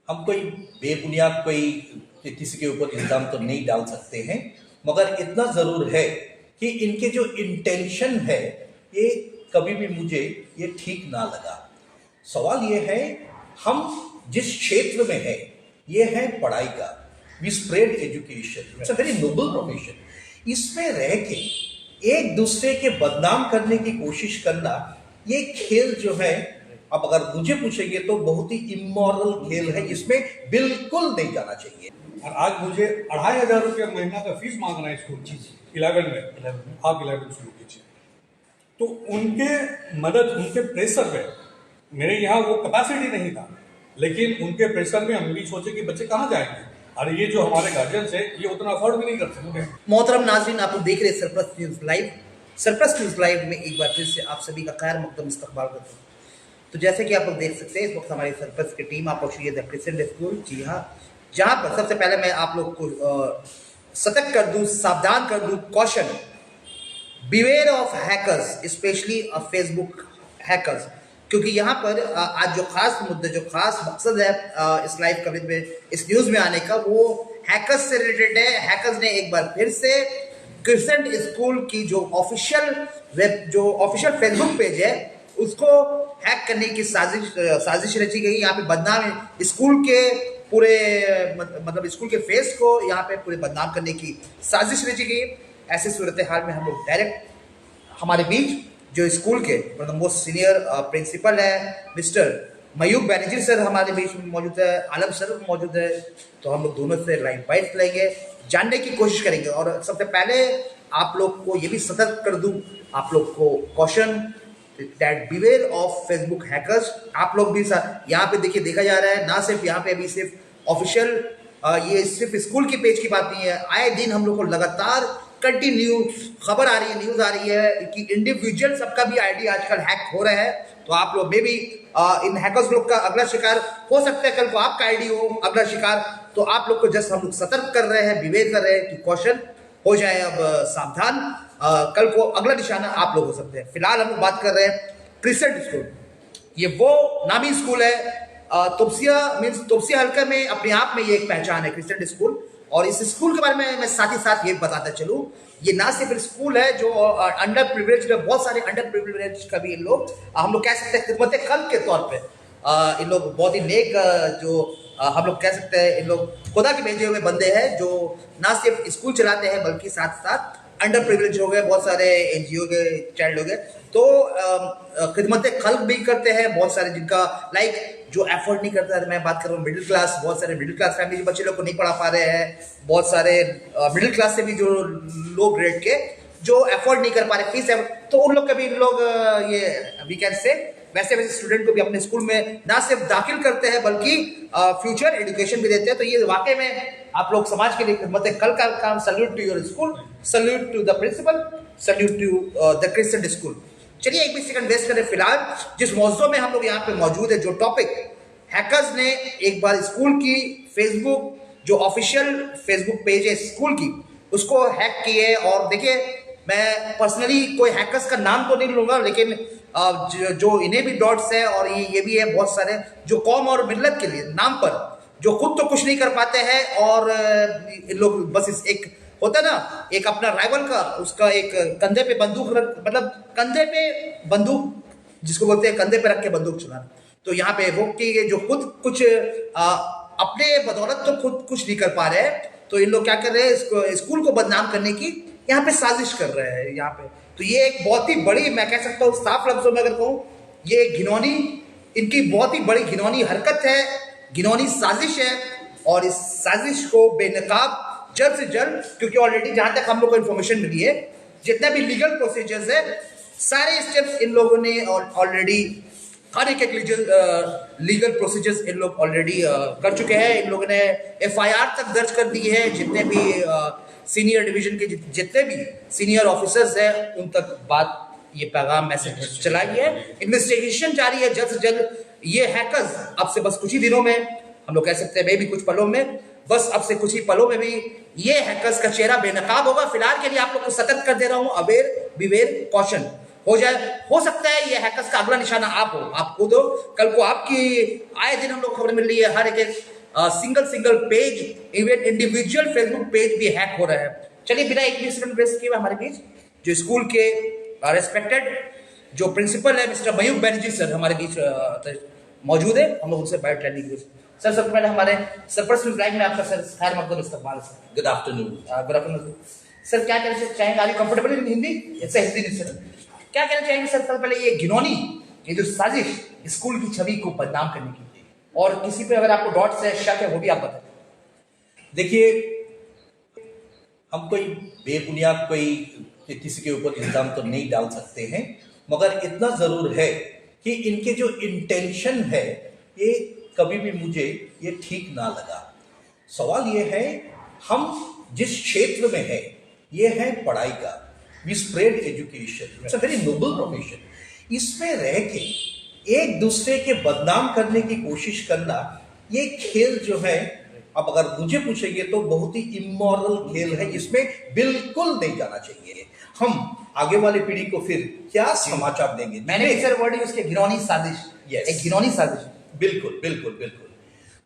हम कोई बेबुनियाद कोई किसी के ऊपर इल्ज़ाम तो नहीं डाल सकते हैं, मगर इतना ज़रूर है कि इनके जो इंटेंशन है ये कभी भी मुझे ये ठीक ना लगा। सवाल ये है, हम जिस क्षेत्र में है ये है पढ़ाई का, we spread education, it's a very noble profession. इसमें रह के एक दूसरे के बदनाम करने की कोशिश करना, ये खेल जो है, अब अगर मुझे पूछेंगे तो बहुत ही इमोरल खेल है, इसमें बिल्कुल नहीं जाना चाहिए। और आज मुझे 2500 रुपया महीना का फीस मांग रहा है स्कूल 11 में, आप 11 शुरू कीजिए। तो उनके मदद, उनके प्रेशर में, मेरे यहाँ वो कैपेसिटी नहीं था, लेकिन उनके प्रेशर में हम भी सोचे कि बच्चे कहाँ जाएंगे, और ये जो हमारे गार्जियंस है ये उतना अफोर्ड भी नहीं कर सकते। मोहतरम नाज़रीन, आप लोग देख रहे हैं surplus news live. Surplus news live में एक बार फिर से आप सभी का खैर मकदम इस्तकबाल करता हूँ। तो जैसे कि आप लोग देख सकते हैं, इस वक्त हमारी सरप्लस की टीम आप पहुँची है द क्रिसेंट स्कूल। जी हाँ, जहाँ पर सबसे पहले मैं आप लोग को सतर्क कर दूँ, सावधान कर दूँ, caution, beware of hackers, specially Facebook hackers. क्योंकि यहाँ पर आज जो खास मुद्दे, जो खास मकसद है इस लाइव कवरेज में, इस न्यूज़ में आने का, वो हैकर्स से रिलेटेड है। हैकर्स ने एक बार फिर से क्रिसेंट स्कूल की जो ऑफिशियल फेसबुक पेज है उसको हैक करने की साजिश रची गई। यहाँ पे बदनाम स्कूल के पूरे मतलब स्कूल के फेस को यहाँ पे पूरे बदनाम करने की साजिश रची गई। ऐसे सूरत हाल में हम लोग डायरेक्ट हमारे बीच जो स्कूल के मतलब मोस्ट सीनियर प्रिंसिपल है मिस्टर मयूब बैनर्जी सर हमारे बीच में मौजूद है, आलम सर मौजूद है। तो हम लोग दोनों से लाइव बाइट लेंगे, जानने की कोशिश करेंगे। और सबसे पहले आप लोग को ये भी सतर्क कर दूं, आप लोग को caution that beware of Facebook hackers. आप लोग भी यहाँ पे देखिए, देखा जा रहा है ना सिर्फ यहाँ पे अभी सिर्फ ऑफिशियल ये सिर्फ स्कूल की पेज की बात नहीं है, आए दिन हम लोग को लगातार कंटिन्यू खबर आ रही है, न्यूज़ आ रही है कि इंडिविजुअल सबका भी आईडी आजकल हैक हो रहा है। तो आप लोग में भी इन हैकर्स लोग का अगला शिकार हो सकता है, कल को आपका आईडी हो अगला शिकार। तो आप लोग को जस्ट हम लोग सतर्क कर रहे हैं, बिवेयर कर रहे हैं कि कॉशन हो जाए, अब सावधान, कल को अगला निशाना आप लोग हो सकते हैं। फिलहाल हम लोग बात कर रहे हैं क्रिसेंट स्कूल। ये वो नामी स्कूल है, तोपसिया हल्का में अपने आप में ये एक पहचान है क्रिसेंट स्कूल। और इस स्कूल के बारे में मैं साथ ही साथ ये बताता चलूँ, ये ना सिर्फ स्कूल है जो अंडर प्रिविलेज, बहुत सारे अंडर प्रिविलेज का भी इन लोग हम लोग कह सकते हैं खिदमत कल्ब के तौर पे इन लोग बहुत ही नेक जो हम लोग कह सकते हैं इन लोग खुदा के भेजे हुए बंदे हैं, जो ना सिर्फ स्कूल चलाते हैं बल्कि साथ साथ अंडर प्रिविलेज हो गए, बहुत सारे एनजीओ के चाइल्ड हो गए, तो खिदमत कल्ब भी करते हैं। बहुत सारे जिनका लाइक जो एफर्ट नहीं करता है, मैं बात कर रहा हूँ मिडिल क्लास, बहुत सारे मिडिल क्लास फैमिली के बच्चे लोग को नहीं पढ़ा पा रहे हैं, बहुत सारे मिडिल क्लास से भी जो लो ग्रेड के जो एफोर्ड नहीं कर पा रहे फीस है, तो उन लोग का भी लोग ये वीकेंड से वैसे वैसे स्टूडेंट को भी अपने स्कूल में ना सिर्फ दाखिल करते हैं बल्कि फ्यूचर एजुकेशन भी देते हैं। तो ये वाकई में आप लोग समाज के लिए खिदमत कल का काम। Salute to your school, salute to the principal, salute to the crescent school. चलिए एक भी सेकंड वेस्ट करें, फिलहाल जिस मौजूद में हम लोग यहाँ पे मौजूद है, जो टॉपिक, हैकर्स ने एक बार स्कूल की फेसबुक जो ऑफिशियल फेसबुक पेज है स्कूल की उसको हैक किए। और देखिए, मैं पर्सनली कोई हैकर्स का नाम तो नहीं लूंगा, लेकिन जो इन्हें भी डॉट्स है और ये भी है बहुत सारे जो कौम और मिल्लत के लिए नाम पर जो खुद तो कुछ नहीं कर पाते हैं, और इन लोग बस इस एक होता है ना, एक अपना राइवल का उसका एक कंधे पे बंदूक मतलब कंधे पे बंदूक जिसको बोलते हैं कंधे पे रख के बंदूक चलाना। तो यहाँ पे वो कि जो खुद कुछ अपने बदौलत तो खुद कुछ नहीं कर पा रहे हैं, तो इन लोग क्या कर रहे हैं, स्कूल को बदनाम करने की यहाँ पे साजिश कर रहे हैं यहाँ पे। तो ये एक बहुत ही बड़ी, मैं कह सकता हूँ साफ लफ्जों में अगर कहूँ, ये घिनौनी, इनकी बहुत ही बड़ी घिनौनी हरकत है, घिनौनी साजिश है। और इस साजिश को बेनकाब जल्द से जल्द, क्योंकि ऑलरेडी जहां तक हम लोग को इन्फॉर्मेशन मिली है, जितने भी लीगल प्रोसीजर्स है सारे स्टेप्स इन लोगों ने ऑलरेडी, हर एक लीगल प्रोसीजर्स इन लोग ऑलरेडी कर चुके हैं। इन लोगों ने एफआईआर तक दर्ज कर दी है, जितने भी सीनियर डिवीजन के जितने भी सीनियर ऑफिसर्स हैं उन तक बात, ये पैगाम मैसेज चला गया है। इन्वेस्टिगेशन जारी है, जल्द से जल्द ये हैकर्स, अब से बस कुछ ही दिनों में, हम लोग कह सकते हैं भी कुछ पलों में, बस अब से कुछ ही पलों में भी ये हैकर्स का चेहरा बेनकाब होगा। फिलहाल के लिए आप लोग को सतर्क कर दे रहा हूं, अवेयर, बिवेयर, कॉशन हो जाए। हो सकता है ये हैकर्स का अगला निशाना आप हो, आप खुद हो, कल को आपकी, आए दिन हम लोग खबर मिल रही है हर एक single page, even individual Facebook page भी हैक हो रहा है। चलिए बिना एक भी सेकंड वेस्ट किए हमारे बीच जो स्कूल के रेस्पेक्टेड जो प्रिंसिपल है मिस्टर मयूख बैनर्जी सर हमारे बीच मौजूद है। हम लोग उनसे बाइट लेने की सर सबसे पहले हमारे सरपरस्त इब्राहिम में आपका सर खैर मकदम इस्तकबाल sir. Good afternoon. Good afternoon sir. क्या कहना चाहेंगे, are you comfortable in Hindi? It's Hindi नहीं सर। क्या कहना चाहेंगे सर सबसे पहले ये घिनौनी ये जो साजिश स्कूल की छवि को बदनाम करने की, और किसी पे अगर आपको डॉट से शक है वो भी आप बताएं। देखिए, हम कोई बेबुनियाद किसी के ऊपर इल्जाम तो नहीं डाल सकते हैं, मगर इतना जरूर है कि इनके जो इंटेंशन है ये कभी भी मुझे ये ठीक ना लगा। सवाल ये है, हम जिस क्षेत्र में है ये है पढ़ाई का, we spread education, it's a very noble profession. इसमें रह के एक दूसरे के बदनाम करने की कोशिश करना, ये खेल जो है, अब अगर मुझे पूछेंगे तो बहुत ही इमोरल खेल है, इसमें बिल्कुल नहीं जाना चाहिए। हम आगे वाली पीढ़ी को फिर क्या समाचार देंगे? मैंने सर वर्ड यूज किया घिनौनी साजिश। Yes. एक घिनौनी साजिश। बिल्कुल बिल्कुल बिल्कुल।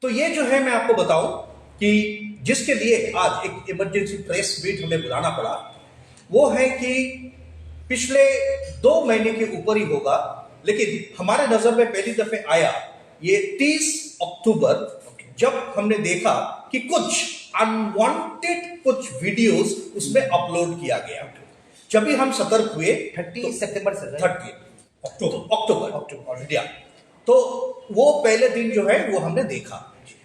तो ये जो है मैं आपको बताऊं कि जिसके लिए आज एक इमरजेंसी प्रेस मीट हमें बुलाना पड़ा, वो है कि पिछले 2 महीने के ऊपर ही होगा, लेकिन हमारे नजर में पहली दफे आया ये 30 अक्टूबर, जब हमने देखा कि कुछ अनवांटेड कुछ वीडियोस उसमें अपलोड किया गया। जब भी हम सतर्क हुए 30 सितंबर से 30 अक्टूबर या तो वो पहले दिन जो है वो हमने देखा।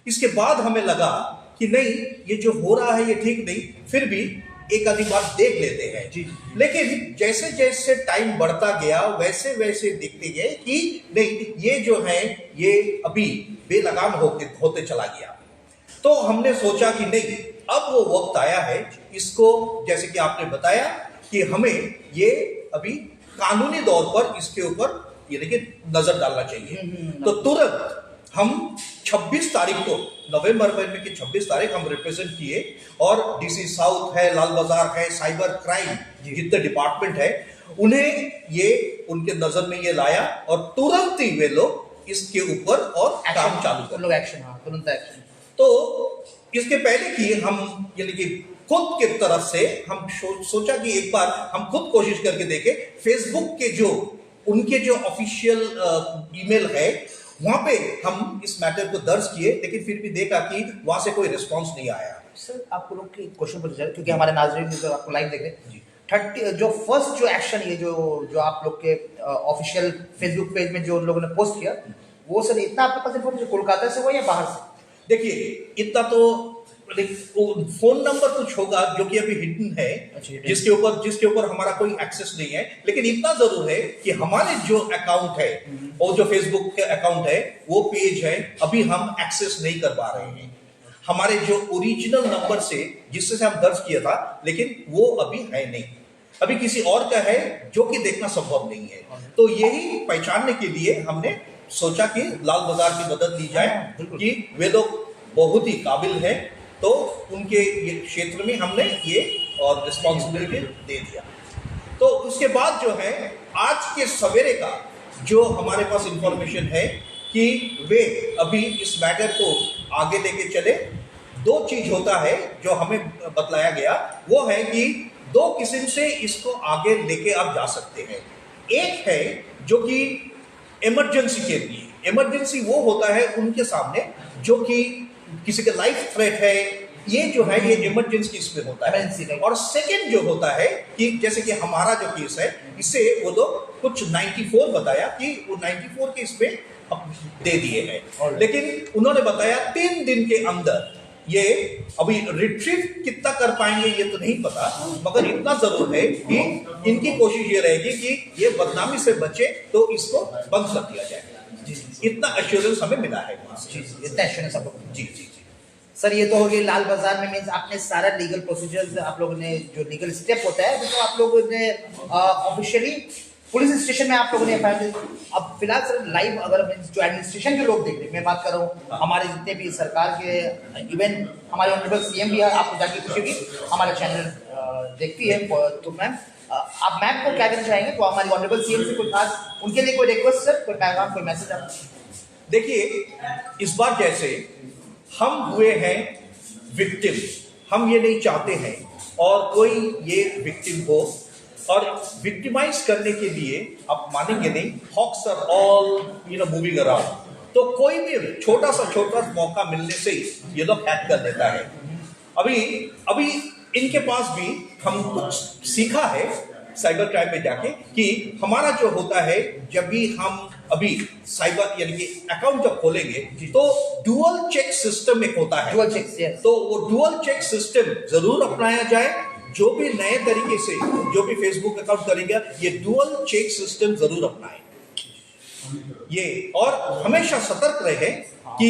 इसके बाद हमें लगा कि नहीं, ये जो हो रहा है ये ठीक नहीं, फिर भी एक आधी बार देख लेते हैं। जी। लेकिन जैसे जैसे टाइम बढ़ता गया वैसे वैसे देखते गए कि नहीं, ये जो है ये अभी बेलगाम होते चला गया। तो हमने सोचा कि नहीं, अब वो वक्त आया है इसको, जैसे कि आपने बताया कि हमें ये अभी कानूनी तौर पर इसके ऊपर ये लेकिन नजर डालना चाहिए। तो तुरंत हम 26 तारीख को, नवंबर महीने की 26 तारीख हम रिप्रेजेंट किए, और डीसी साउथ है, लाल बाजार है, साइबर क्राइम जितने डिपार्टमेंट है, उन्हें ये उनके नजर में ये लाया और तुरंत ही वे लोग इसके ऊपर और काम चालू कर लोग एक्शन, हाँ तुरंत एक्शन। तो इसके पहले की हम यानी कि खुद की तरफ से हम सोचा कि एक बार हम खुद कोशिश करके देखें। फेसबुक के जो उनके जो ऑफिशियल ईमेल है वहां पे हम इस मैटर को दर्ज किए, लेकिन फिर भी देखा कि वहां से कोई रिस्पांस नहीं आया। सर आपको लोग की क्वेश्चन पर जाए, क्योंकि हमारे नाज़रीन जो आपको लाइव देख रहे हैं, 30 जो फर्स्ट जो एक्शन ये जो आप लोग के ऑफिशियल फेसबुक पेज में जो उन लोगों ने पोस्ट किया, वो सर इतना आपके पास इन्फॉर्मेशन कोलकाता से हुआ या बाहर से? देखिए, इतना तो फोन नंबर कुछ होगा जो कि अभी हिडन है, जिसके ऊपर हमारा कोई एक्सेस नहीं है, लेकिन इतना जरूर है कि हमारे जो अकाउंट है और जो फेसबुक के अकाउंट है, वो पेज है, अभी हम एक्सेस नहीं कर पा रहे हैं। हमारे जो ओरिजिनल नंबर से जिससे हम दर्ज किया था, लेकिन वो अभी है नहीं, अभी किसी और का है जो कि देखना संभव नहीं है। तो यही पहचानने के लिए हमने सोचा कि लाल बाजार की मदद ली जाए कि वे लोग बहुत ही काबिल है, तो उनके ये क्षेत्र में हमने ये और रिस्पॉन्सिबिलिटी दे दिया। तो उसके बाद जो है आज के सवेरे का जो हमारे पास इंफॉर्मेशन है कि वे अभी इस मैटर को आगे लेके चले। 2 चीज होता है जो हमें बतलाया गया, वो है कि 2 किस्म से इसको आगे लेके आप जा सकते हैं। एक है जो कि इमरजेंसी के लिए, इमरजेंसी वो होता है उनके सामने जो कि किसी का लाइफ थ्रेट है, ये जो है ये इमरजेंसी इसमें होता है। और सेकंड जो होता है कि जैसे कि हमारा जो केस है, इससे वो लोग कुछ 94 बताया कि वो 94 के इसमें दे दिए हैं, लेकिन उन्होंने बताया 3 दिन के अंदर ये अभी रिट्रीव कितना कर पाएंगे ये तो नहीं पता, मगर इतना जरूर है कि इनकी कोशिश ये रहेगी कि ये बदनामी से बचे तो इसको बंद कर दिया जाए। इतना एश्योरेंस हमें मिला है वहां से। इतना एश्योरेंस आप लोग। जी जी जी सर ये तो हो गई लाल बाजार में, मीन्स आपने सारा लीगल प्रोसीजर्स आप लोगों ने जो लीगल स्टेप होता है तो आप लोगों ने ऑफिशियली पुलिस स्टेशन में आप लोगों ने एफआईआर दी। अब फिलहाल सर लाइव अगर जो एडमिनिस्ट्रेशन के लोग देख रहे हैं, मैं बात कर रहा हूँ हमारे जितने भी सरकार के, इवन हमारे ऑनरेबल सीएम भी है, आपको जाके पूछेगी, हमारा चैनल देखती है, तो मैम आप मैम को क्या कहना चाहेंगे? तो हमारी ऑनरेबल सीएम से कोई खास उनके लिए कोई रिक्वेस्ट सर, कोई पैगाम, कोई मैसेज आप? देखिए, इस बार जैसे हम हुए हैं विक्टिम, हम ये नहीं चाहते हैं और कोई ये विक्टिम हो। और विक्टिमाइज करने के लिए आप मानेंगे नहीं, hawks are all moving around, तो कोई भी छोटा सा मौका मिलने से ये लोग हैक कर देता है। अभी इनके पास भी हम कुछ सीखा है साइबर क्राइम में जाके कि हमारा जो होता है, जब भी हम अभी साइबर यानी कि अकाउंट जब खोलेंगे तो डुअल चेक सिस्टम एक होता है। Dual check, yes. तो वो डुअल चेक सिस्टम जरूर अपनाया जाए। जो भी नए तरीके से जो भी फेसबुक अकाउंट करेगा, ये डुअल चेक सिस्टम जरूर अपनाए ये, और हमेशा सतर्क रहे कि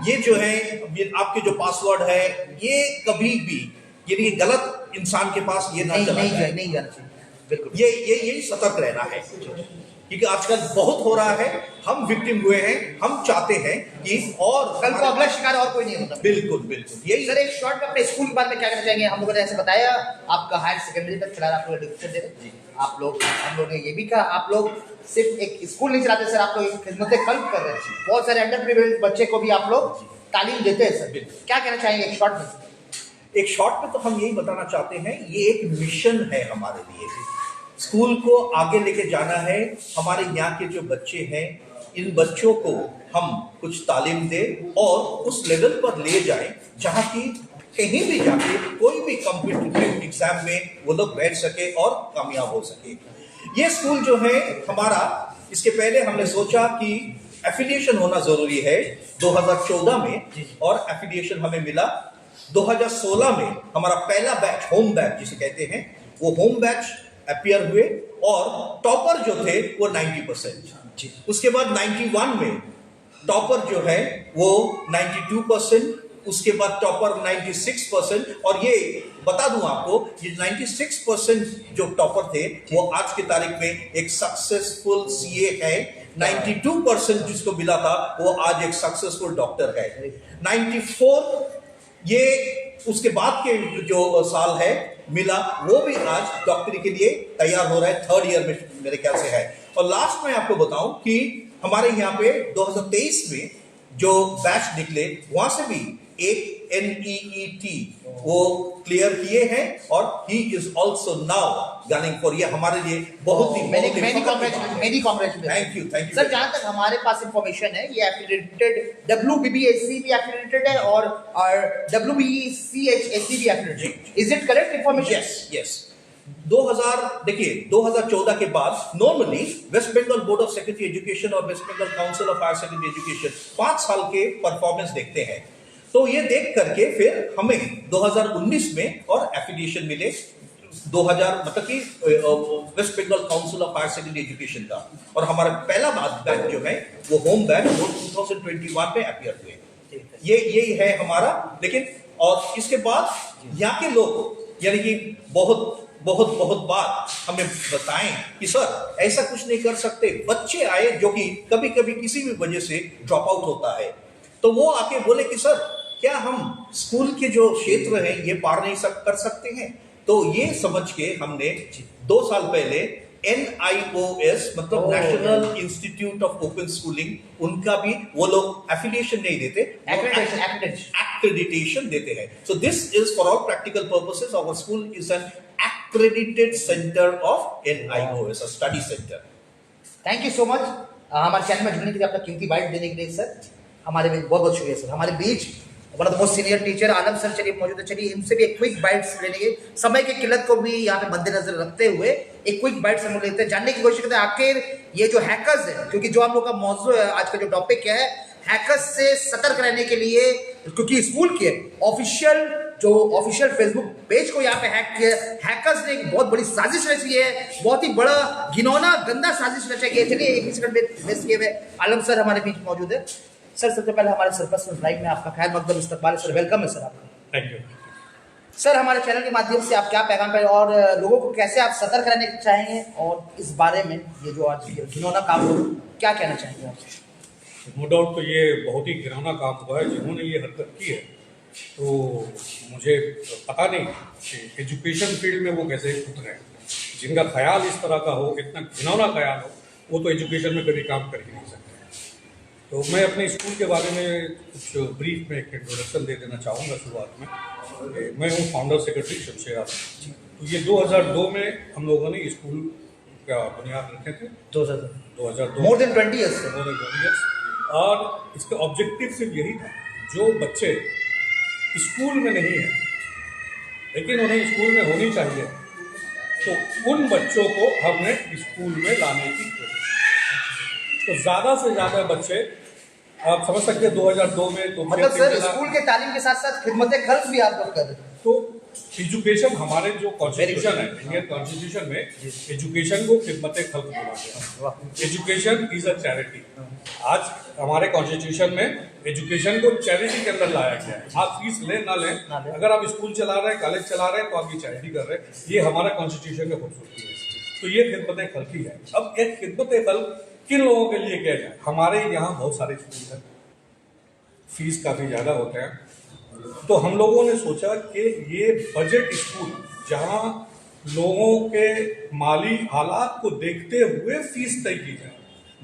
ये जो है आपके जो पासवर्ड है ये कभी भी ये गलत इंसान के पास ये ना चला जाए। नहीं जाना चाहिए, बिल्कुल। यही सतर्क रहना है, क्योंकि आजकल बहुत हो रहा है। हम विक्टिम हुए हैं, हम चाहते हैं कि और कल को अगला शिकार और कोई नहीं होता। बिल्कुल यही। सर, एक शॉर्ट में अपने स्कूल के बारे में क्या कहना चाहेंगे? हम लोगों ने ऐसे बताया आपका हायर सेकेंडरी तक चला, आप लोग एडुकेशन दे रहे, आप लोग, हम लोग ने ये भी कहा आप लोग सिर्फ एक स्कूल नहीं चलाते सर, आप लोग एक खिदमत कल्ब कर रहे हैं। बहुत सारे अंडर प्रिविलेज्ड बच्चे को भी आप लोग तालीम देते हैं सर, क्या कहना चाहेंगे एक शॉर्ट में? एक शॉर्ट में तो हम यही बताना चाहते हैं, ये एक मिशन है हमारे लिए। स्कूल को आगे लेके जाना है। हमारे यहाँ के जो बच्चे हैं, इन बच्चों को हम कुछ तालीम दें और उस लेवल पर ले जाएं जहाँ की कहीं भी जाके कोई भी कॉम्पिटिटिव एग्जाम में वो लोग बैठ सके और कामयाब हो सके। ये स्कूल जो है हमारा, इसके पहले हमने सोचा कि एफिलिएशन होना जरूरी है 2014 में, और एफिलिएशन हमें मिला 2016 में। हमारा पहला बैच, होम बैच जिसे कहते हैं, वो होम बैच अपीयर हुए और टॉपर जो थे वो 90%। उसके बाद 91 में टॉपर जो है वो 92%, उसके बाद टॉपर 96%। और ये बता दूं आपको, ये 96% जो टॉपर थे वो आज की तारीख में एक सक्सेसफुल सीए है। 92% जिसको मिला था वो आज एक सक्सेसफुल डॉक्टर है। 94 ये उसके बाद के जो साल है मिला, वो भी आज डॉक्टरी के लिए तैयार हो रहा है, 3rd ईयर में मेरे ख्याल से है। और लास्ट में आपको बताऊं कि हमारे यहाँ पे 2023 में जो बैच निकले, वहां से भी एक NEET वो क्लियर किए हैं, और he is also now gunning for. ये हमारे लिए बहुत ही many congratulation. Thank you sir. जहां तक हमारे पास इंफॉर्मेशन है, ये एफिलिएटेड WBBSC भी एफिलिएटेड है और WBCHSC भी एफिलिएटेड है। Is it correct information? Yes. 2014 के बाद normally West Bengal Board of Secondary Education और West Bengal council of higher secondary Education 5 साल के परफॉर्मेंस देखते हैं। तो ये देख करके फिर हमें 2019 में और एफिलिएशन मिले 2000, मतलब कि West Bengal council of higher secondary education का। और हमारा पहला बैच जो है वो होम बैच वो 2021 में अपीयर हुए। यही है हमारा। लेकिन और इसके बाद यहाँ के लोग यानी कि बहुत बार हमें बताएं कि सर ऐसा कुछ नहीं कर सकते। बच्चे आए जो कि कभी कभी किसी भी वजह से ड्रॉप आउट होता है, तो वो आके बोले कि सर क्या हम स्कूल के जो क्षेत्र है ये पार नहीं कर सकते हैं? तो ये समझ के हमने 2 साल पहले NIOS मतलब national institute of open schooling, उनका भी वो लोग एफिलिएशन नहीं देते, एक्रेडिटेशन देते हैं। So this is for all practical purposes our school is an accredited center of NIOS, a study center. Thank you so much हमारे चैनल में जुड़ने के लिए, अपना कीमती बाइट देने के लिए सर। हमारे बीच बहुत शुक्रिया सर। हमारे बीच one of the most senior teacher Alam sir चलिए मौजूद है। चलिए इनसे भी एक क्विक बाइट्स लेने के, समय की किल्लत को भी यहाँ पे मद्देनजर रखते हुए एक क्विक बाइट्स हम लेते हैं, जानने की कोशिश करते हैं आखिर ये जो हैकर्स है, क्योंकि जो हम लोग का मौजूद है आज का जो टॉपिक क्या है, हैकर्स से सतर्क रहने के लिए, क्योंकि स्कूल के ऑफिशियल फेसबुक पेज को यहाँ पे हैक किया। हैकर्स ने एक बहुत बड़ी साजिश रची है, बहुत ही बड़ा घिनौना गंदा साजिश रचा है। चलिए एक सेकंड में मिस किए हुए आलम सर हमारे बीच मौजूद है। सर सबसे पहले हमारे सरप्लस लाइव में आपका खैर मकदम इस्तकबाल सर, वेलकम है सर आपका। Thank you sir. हमारे चैनल के माध्यम से आप क्या पैगाम पे और लोगों को कैसे आप सतर्क रहने चाहेंगे, और इस बारे में ये जो आज घिनौना काम हो क्या कहना चाहेंगे आप? नो डाउट तो ये बहुत ही घिनौना काम हुआ है जिन्होंने ये हरकत की है। तो मुझे पता नहीं कि एजुकेशन फील्ड में वो कैसे उतरे, जिनका ख्याल इस तरह का हो, इतना घिनौना ख्याल हो, वो तो एजुकेशन में कभी काम कर ही नहीं सकते। तो मैं अपने स्कूल के बारे में कुछ ब्रीफ में एक इंट्रोडक्शन दे देना चाहूँगा शुरुआत में। मैं हूँ फाउंडर सेक्रेटरी शमशेर आलम। तो ये 2002 में हम लोगों ने स्कूल का बुनियाद रखे थे। 2002 more than 20 years more than 20 years। और इसका ऑब्जेक्टिव सिर्फ यही था, जो बच्चे स्कूल में नहीं है लेकिन उन्हें स्कूल में होनी चाहिए, तो उन बच्चों को हमने स्कूल में लाने की कोशिश की। तो ज़्यादा से ज़्यादा बच्चे, आप समझ सकते हैं 2002 में तो मतलब सर स्कूल के तालीम के साथ साथ खिदमत खल्क भी आप लोग कर रहे हैं। तो एजुकेशन, हमारे जो कॉन्स्टिट्यूशन है, इंडियन कॉन्स्टिट्यूशन में एजुकेशन को खिदमत खल्क बोला गया है। Education is a charity. आज हमारे कॉन्स्टिट्यूशन में एजुकेशन को चैरिटी के अंदर लाया गया है। आप फीस लें ना लें, अगर आप स्कूल चला रहे हैं, कॉलेज चला रहे हैं, तो आप ये चैरिटी कर रहे हैं। ये हमारा कॉन्स्टिट्यूशन का खूबसूरती है। तो ये खिदमत खल्क ही है। अब एक खिदमत खल्क किन लोगों के लिए किया जाए? हमारे यहाँ बहुत सारे स्कूल हैं, फीस काफ़ी ज़्यादा होते हैं, तो हम लोगों ने सोचा कि ये बजट स्कूल, जहाँ लोगों के माली हालात को देखते हुए फीस तय की जाए।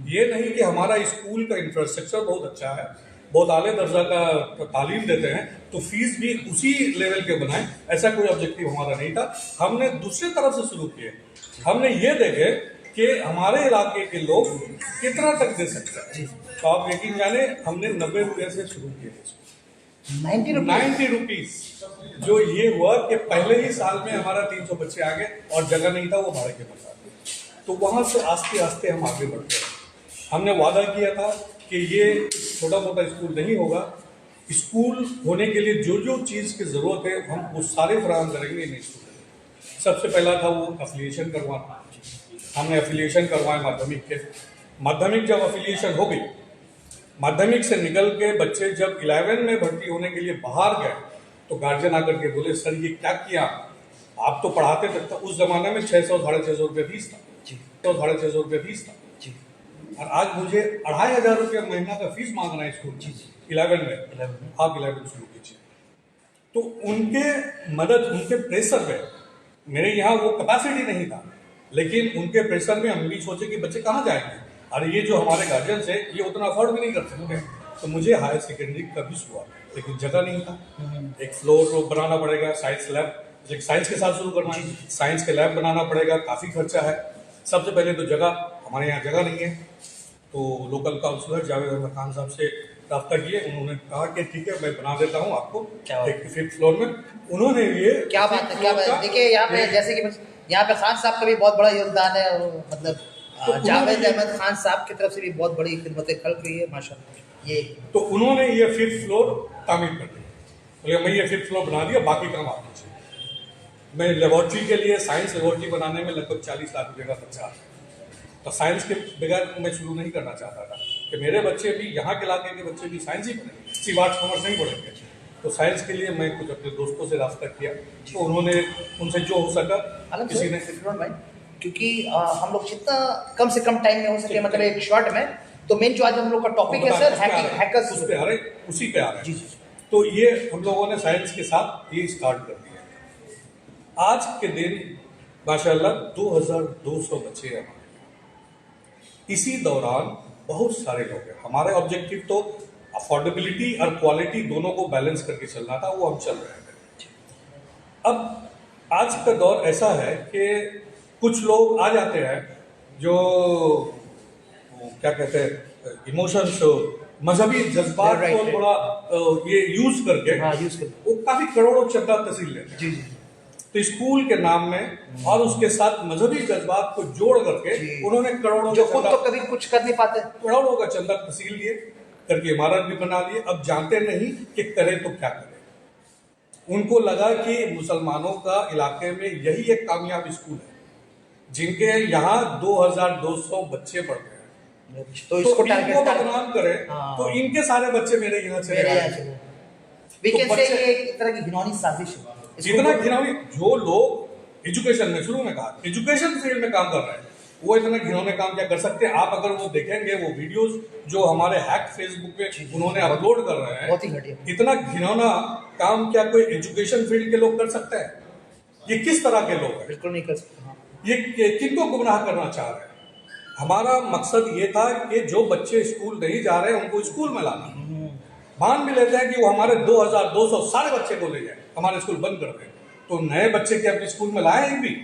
ये नहीं कि हमारा स्कूल का इंफ्रास्ट्रक्चर बहुत अच्छा है, बहुत आले दर्जा का तालीम देते हैं, तो फीस भी उसी लेवल के बनाए, ऐसा कोई ऑब्जेक्टिव हमारा नहीं था। हमने दूसरी तरफ से शुरू किए। हमने ये देखे कि हमारे इलाके के लोग कितना तक दे सकते हैं। तो आप यकीन जाने, हमने 90 रुपये से शुरू किए 90 रुपीज। जो ये हुआ कि पहले ही साल में हमारा 300 बच्चे आ गए और जगह नहीं था, वो भाड़े के बता थे। तो वहां से आस्ते आस्ते हम आगे बढ़ते हैं। हमने वादा किया था कि ये छोटा मोटा स्कूल नहीं होगा, स्कूल होने के लिए जो जो चीज़ की ज़रूरत है हम वो सारे फराहम करेंगे इन स्कूल में। सबसे पहला था वो अफिलिएशन करवाना। हमने अफिलिएशन करवाए माध्यमिक के। माध्यमिक जब अफिलिएशन हो गई, माध्यमिक से निकल के बच्चे जब 11 में भर्ती होने के लिए बाहर गए, तो गार्जियन आकर के बोले, सर ये क्या किया, आप तो पढ़ाते थे। तो उस जमाने में 600-650 रुपये फीस था, तो 650 रुपये फीस था, और आज मुझे 2500 रुपये महीना का फीस मांग रहा है स्कूल 11 में। आप 11 शुरू कीजिए। तो उनके मदद, उनके प्रेशर में, मेरे यहाँ वो कैपेसिटी नहीं था, लेकिन उनके प्रेशर में हम भी सोचे कि बच्चे कहाँ जाएंगे। और ये जो हमारे गार्जियन है, ये उतना अफोर्ड भी नहीं कर सकते। तो मुझे हायर सेकेंडरी का भी हुआ, लेकिन जगह नहीं था। एक फ्लोर बनाना पड़ेगा, साइंस लैब, साइंस के साथ शुरू करना है, साइंस के लैब बनाना पड़ेगा, काफ़ी खर्चा है। सबसे पहले तो जगह, हमारे यहाँ जगह नहीं है। तो लोकल काउंसलर जावेद अहमद खान साहब से रब्ता किए, उन्होंने कहा कि ठीक है मैं बना देता हूँ आपको एक 5th फ्लोर में। उन्होंने ये क्या बात है, क्या बात है। देखिए यहाँ पे जैसे कि यहाँ पे खान साहब का भी बहुत बड़ा योगदान है, मतलब जावेद अहमद खान साहब की तरफ से भी बहुत बड़ी खिदमत खल्क हुई है माशाल्लाह। ये तो उन्होंने ये 5th फ्लोर तामीर कर दिया। मैं ये 5th फ्लोर बना दिया, बाकी काम आप कीजिए। मैं लेबोरेटरी के लिए, साइंस लेबोरेटरी बनाने में लगभग 40 लाख रुपये का खर्चा आता है। तो साइंस के बगैर मैं शुरू नहीं करना चाहता था कि मेरे बच्चे भी, यहाँ के इलाके के बच्चे भी साइंस ही पढ़ेंगे, सिर्फ आर्ट्स कॉमर्स नहीं पढ़ेंगे। तो साइंस के लिए मैं कुछ अपने दोस्तों से रास्ता किया, तो उन्होंने, उनसे जो हो सका किसी ने, क्योंकि हम लोग जितना कम से कम टाइम में हो सके, मतलब एक शॉर्ट में, तो मेन जो आज हम लोग का टॉपिक है सर, हैकर्स, उस पे आ रहे, उसी पे आ रहे हैं। तो ये हम लोगों ने साइंस के साथ ये स्टार्ट कर दिया। आज के दिन माशाल्लाह 2200 बच्चे हैं। इसी दौरान बहुत सारे लोग हैं। हमारे ऑब्जेक्टिव तो अफोर्डेबिलिटी और क्वालिटी दोनों को बैलेंस करके चलना था, वो हम चल रहे थे। अब आज का दौर ऐसा है कि कुछ लोग आ जाते हैं जो क्या कहते हैं, इमोशंस, मजहबी जज्बात को थोड़ा ये यूज करके वो काफी करोड़ों चंदा तहसील लेते हैं। तो स्कूल के नाम में और उसके साथ मजहबी जज्बात को जोड़ करके उन्होंने करोड़ों, जो खुद तो कभी कुछ कर नहीं पाते, करोड़ों का चंदा तहसील लिए करके इमारत भी बना लिए। अब जानते नहीं कि करें तो क्या करें। उनको लगा कि मुसलमानों का इलाके में यही एक कामयाब स्कूल है, जिनके यहाँ 2200 बच्चे पढ़ते हैं, तो इसको बदनाम करें तो इनके सारे बच्चे मेरे यहाँ चले गए। एक तरह की घिनौनी साजिश है। जितना घिनौनी, जो लोग एजुकेशन में, शुरू में कहा एजुकेशन फील्ड में काम कर रहे हैं, वो इतना घिनौने काम क्या कर सकते हैं। आप अगर वो देखेंगे, वो वीडियोस जो हमारे हैक फेसबुक पे उन्होंने अपलोड कर रहे हैं, बहुत ही घटिया, इतना घिनौना काम क्या कोई एजुकेशन फील्ड के लोग कर सकते हैं? ये किस तरह के लोग हैं? बिल्कुल नहीं कर सकते। ये किनको गुमराह करना चाह रहे हैं? हमारा मकसद ये था कि जो बच्चे स्कूल नहीं जा रहे उनको स्कूल में लाना। मान भी लेते हैं कि वो हमारे 2200 सारे बच्चे को ले जाए, हमारे स्कूल बंद कर दें, तो नए बच्चे के अपने स्कूल में लाए एक भी?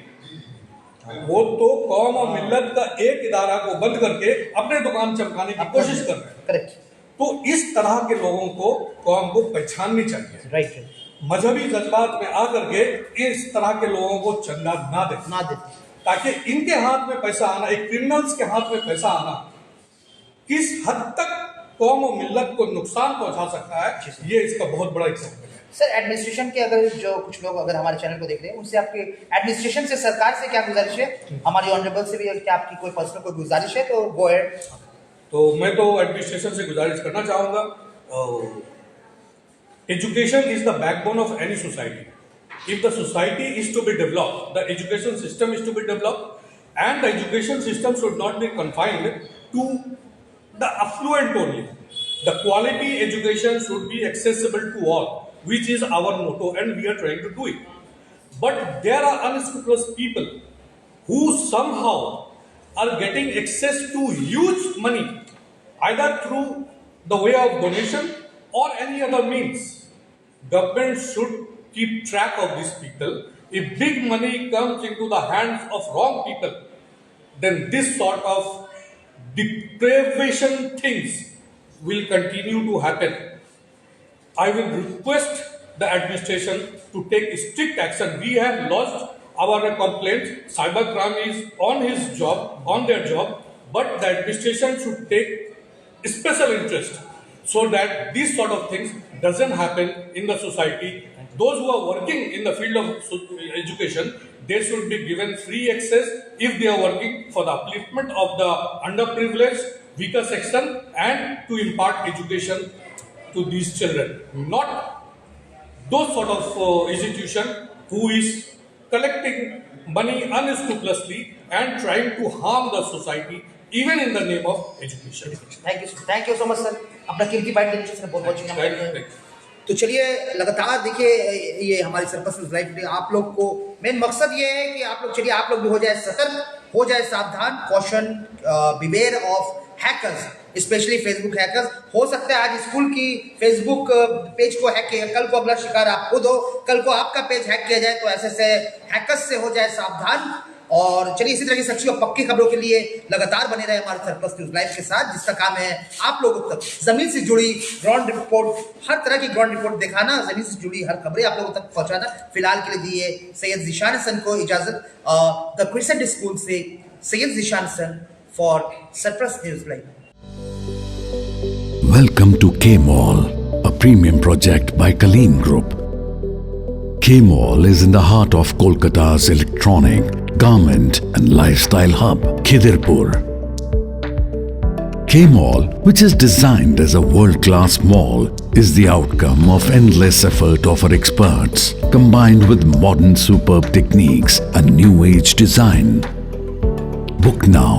वो तो कौम और मिल्लत का एक इदारा को बंद करके अपने दुकान चमकाने की कोशिश कर रहे हैं। करेक्ट। तो इस तरह के लोगों को कौम को पहचाननी चाहिए। राइट। मजहबी जज्बात में आकर के इस तरह के लोगों को चंदा ना दे, ताकि इनके हाथ में पैसा आना, एक क्रिमिनल्स के हाथ में पैसा आना किस हद तक कौम और मिल्लत को नुकसान पहुंचा सकता है, ये इसका बहुत बड़ा एग्जाम्पल है। सर, एडमिनिस्ट्रेशन के अगर जो कुछ लोग अगर हमारे चैनल को देख रहे हैं, उनसे आपकी एडमिनिस्ट्रेशन से, सरकार से क्या गुजारिश है? हमारी ऑनरेबल से भी क्या आपकी कोई पर्सनल कोई गुजारिश है तो गो अहेड। तो मैं तो एडमिनिस्ट्रेशन से गुजारिश करना चाहूँगा, education is the backbone of any society. If the society is to be developed, the education system is to be developed, and the education system should not be confined to the affluent only. The quality education should be accessible to all, which is our motto, and we are trying to do it. But there are unscrupulous people who somehow are getting access to huge money, either through the way of donation or any other means. Government should keep track of these people. If big money comes into the hands of wrong people, then this sort of deprivation things will continue to happen. I will request the administration to take strict action. We have lodged our complaints. Cybercrime is on their job, but the administration should take special interest so that these sort of things doesn't happen in the society. Those who are working in the field of education, they should be given free access if they are working for the upliftment of the underprivileged, weaker section, and to impart education to these children. Not those sort of institution who is collecting money unscrupulously and trying to harm the society, even in the name of education. Thank you so much sir, अपना कीमती bite देने के लिए बहुत बहुत शुक्रिया। Thank you. तो चलिए, लगातार देखिए ये हमारी सरपंच लाइफ में आप लोग को मेन मकसद ये है कि आप लोग, चलिए आप लोग भी हो जाए सतर्क, हो जाए सावधान, caution, beware of hackers, specially Facebook hackers. हो सकता है आज स्कूल की फेसबुक पेज को हैक किया, कल को अगला शिकार आप खुद हो, कल को आपका पेज हैक किया जाए, तो ऐसे से हैकर्स से हो जाए सावधान। और चलिए इसी तरह की सच्ची और पक्की खबरों के लिए लगातार बने रहे हमारे सरप्लस न्यूज लाइव के साथ, जिसका काम है आप लोगों तक जमीन से जुड़ी ग्राउंड रिपोर्ट, हर तरह की ग्राउंड रिपोर्ट दिखाना, जमीन से जुड़ी हर खबरें आप लोगों तक पहुंचाना। फिलहाल के लिए दिए सैयद ज़ीशान हसन को इजाजत, द क्रिसेंट स्कूल से Syed Zeeshan Hasan for surplus news live. Welcome to K-Mall, a premium project by Kaleen Group. K-Mall is in the heart of Kolkata's electronic, garment and lifestyle hub, Khidirpur. K-Mall, which is designed as a world-class mall, is the outcome of endless effort of our experts, combined with modern superb techniques and new age design. Book now